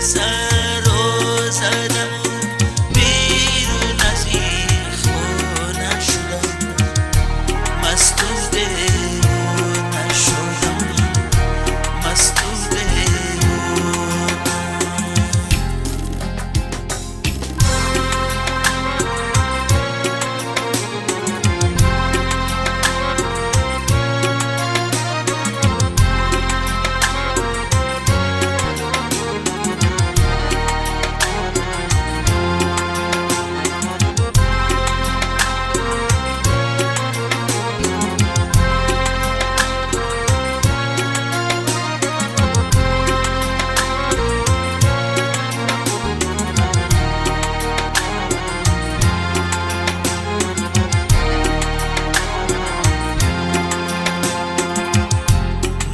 سر رو زدم و بیرون از این خونه شدم، مستوده نشدم، مستوده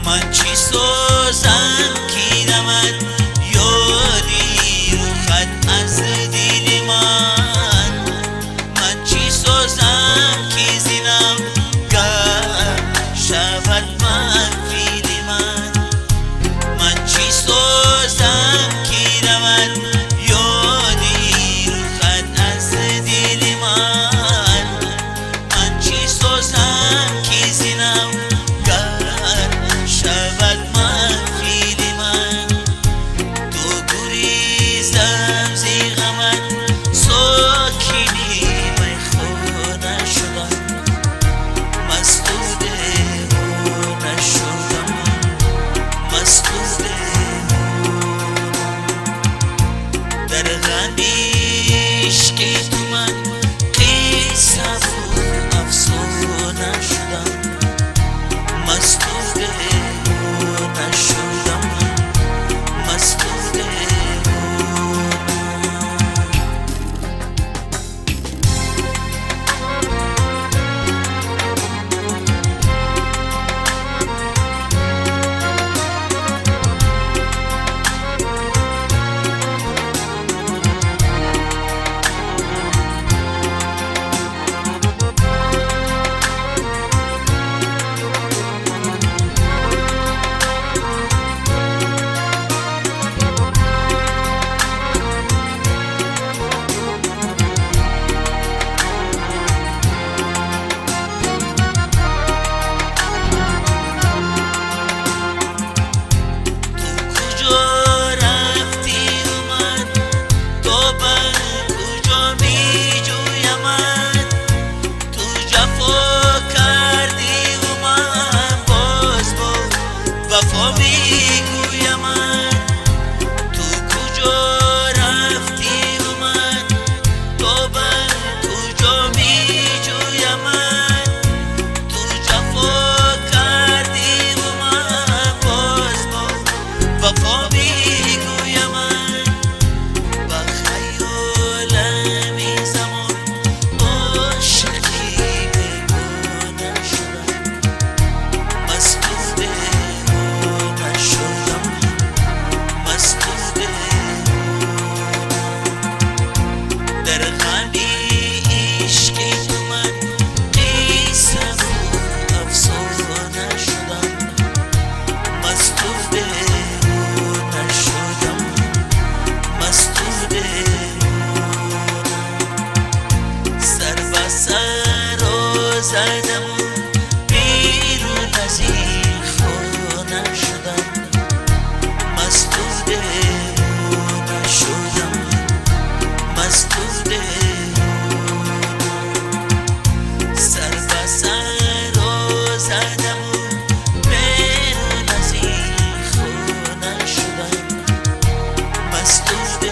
من چی سوزم کی نمد یادی رو خط از دل من چی سوزم کی زینم گرم شود منفیل من چی سوزم کی نمد یادی رو خط از دل من چی سوزم کی زینم شود منفیل من تو گریزم زی غمت ساکنی من خونه شدم، مستوده نشدم، مستوده در غمیش که تو من قصه و افسونه شدم، مستوده نشدم، مستوده وفا میگویم من تو کجا رفتی و من تو بر کجا میجویم من تو جفا کردی و من باز با وفا میگویم من با خیالم این زمان عاشقی بیگانه شدم، مستوده در غمی عشقی تو من قصه و افسانه شدم، مستوده نشدم، مستوده سر به سر رو زدم و بیرون از این خانه شدم، مستوده نشدم، مستوده سر به سر رو زدم و بیرون از این خانه شدم، مستوده